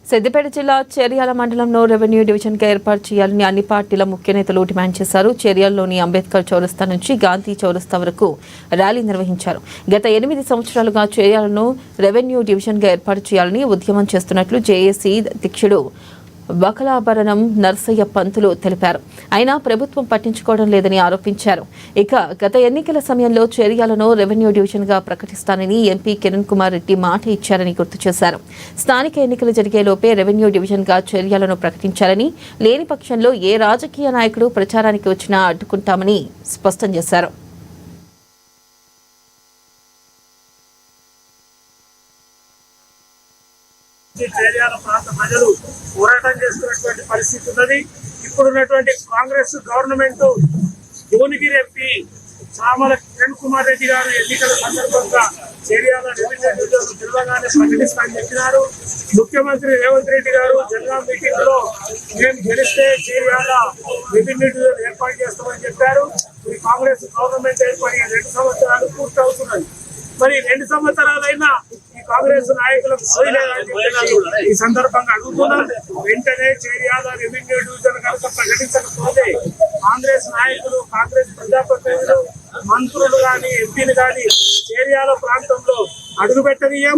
సిద్దిపేట జిల్లా చేర్యాల మండలంలో revenue division గా ఏర్పాటు చేయాలని అన్ని పార్టీల ముఖ్య నేతలు డిమాండ్ చేశారు. చేర్యాలలోని అంబేద్కర్ చౌరస్తా నుంచి గాంధీ చౌరస్తా వరకు ర్యాలీ నిర్వహించారు. గత 8 సంవత్సరాలుగా చేర్యాలను రెవెన్యూ డివిజన్ గా ఏర్పాటు చేయాలని ఉద్యమం చేస్తున్నట్లు జేఏసీ అధ్యక్షుడు బకలాభరణం నర్సయ్య పంతులు తెలిపారు. అయినా ప్రభుత్వం పట్టించుకోవడం లేదని ఆరోపించారు. ఇక గత ఎన్నికల సమయంలో చేర్యాలను రెవెన్యూ డివిజన్ గా ప్రకటిస్తానని ఎంపీ కిరణ్ కుమార్ రెడ్డి మాట ఇచ్చారని గుర్తు చేశారు. స్థానిక ఎన్నికలు జరిగేలోపే రెవెన్యూ డివిజన్ గా చేర్యాలను ప్రకటించారని, లేని పక్షంలో ఏ రాజకీయ నాయకుడు ప్రచారానికి వచ్చినా అడ్డుకుంటామని స్పష్టం చేశారు. చేర్యాల ప్రాంత ప్రజలు పోరాటం చేస్తున్నటువంటి పరిస్థితి ఉన్నది. ఇప్పుడున్నటువంటి కాంగ్రెస్ గవర్నమెంట్ భువనగిరి ఎంపీ చామల కిరణ్ కుమార్ రెడ్డి గారు ఎన్నికల సందర్భంగా చేర్యాల డివిజన్ తెలంగాణ ప్రకటిస్తామని చెప్పినారు. ముఖ్యమంత్రి రేవంత్ రెడ్డి గారు జనగాం మీటింగ్ లో మేము గెలిస్తే చేర్యాల రెవెన్యూ డివిజన్ ఏర్పాటు చేస్తామని చెప్పారు. ఈ కాంగ్రెస్ గవర్నమెంట్ ఏర్పడి 2 సంవత్సరాలు పూర్తవుతున్నాయి. మరి 2 సంవత్సరాలైనా ఈ కాంగ్రెస్ నాయకులకు ఈ సందర్భంగా అడుగుతున్నాం. వెంటనే చేర్యాల రెవెన్యూ డివిజన్ కనుక ప్రకటించకపోతే కాంగ్రెస్ నాయకులు, కాంగ్రెస్ ప్రజాప్రతినిధులు, మంత్రులు గాని, ఎంపీలు గాని చేర్యాల ప్రాంతంలో అడుగుపెట్టనీయం,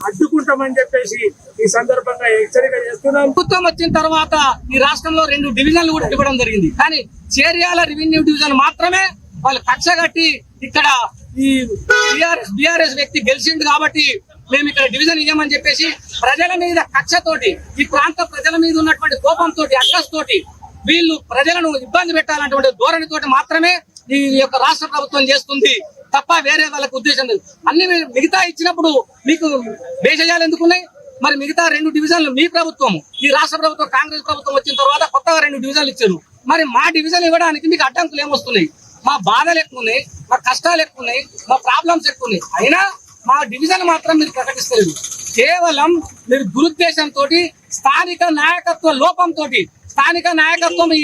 అడ్డుకుంటామని చెప్పేసి ఈ సందర్భంగా హెచ్చరిక చేస్తున్నాం. ప్రభుత్వం వచ్చిన తర్వాత ఈ రాష్ట్రంలో 2 డివిజన్లు కూడా ఇవ్వడం జరిగింది. కానీ చేర్యాల రెవెన్యూ డివిజన్ మాత్రమే వాళ్ళు కక్ష కట్టి ఇక్కడ ఈ బీఆర్ఎస్ వ్యక్తి గెలిచిండు కాబట్టి మేము ఇక్కడ డివిజన్ ఇవ్వమని చెప్పేసి ప్రజల మీద కక్షతోటి, ఈ ప్రాంత ప్రజల మీద ఉన్నటువంటి కోపంతో, అక్కస్తోటి వీళ్ళు ప్రజలను ఇబ్బంది పెట్టాలన్నటువంటి ధోరణితోటి మాత్రమే ఈ యొక్క రాష్ట్ర ప్రభుత్వం చేస్తుంది తప్ప వేరే వాళ్ళకి ఉద్దేశం లేదు. అన్ని మిగతా ఇచ్చినప్పుడు మీకు భేషజాలు ఎందుకున్నాయి? మరి మిగతా 2 డివిజన్లు మీ ప్రభుత్వం, ఈ రాష్ట్ర ప్రభుత్వం, కాంగ్రెస్ ప్రభుత్వం వచ్చిన తర్వాత కొత్తగా 2 డివిజన్లు ఇచ్చారు. మరి మా డివిజన్ ఇవ్వడానికి మీకు అడ్డంకులు ఏమొస్తున్నాయి? మా బాధలు ఎక్కువ ఉన్నాయి, మా కష్టాలు ఎక్కువ ఉన్నాయి, మా ప్రాబ్లమ్స్ ఎక్కువ ఉన్నాయి. అయినా మా డివిజన్ మాత్రం మీరు ప్రకటిస్తలేదు. కేవలం మీరు దురుద్దేశంతో, స్థానిక నాయకత్వ లోపంతో, స్థానిక నాయకత్వం ఈ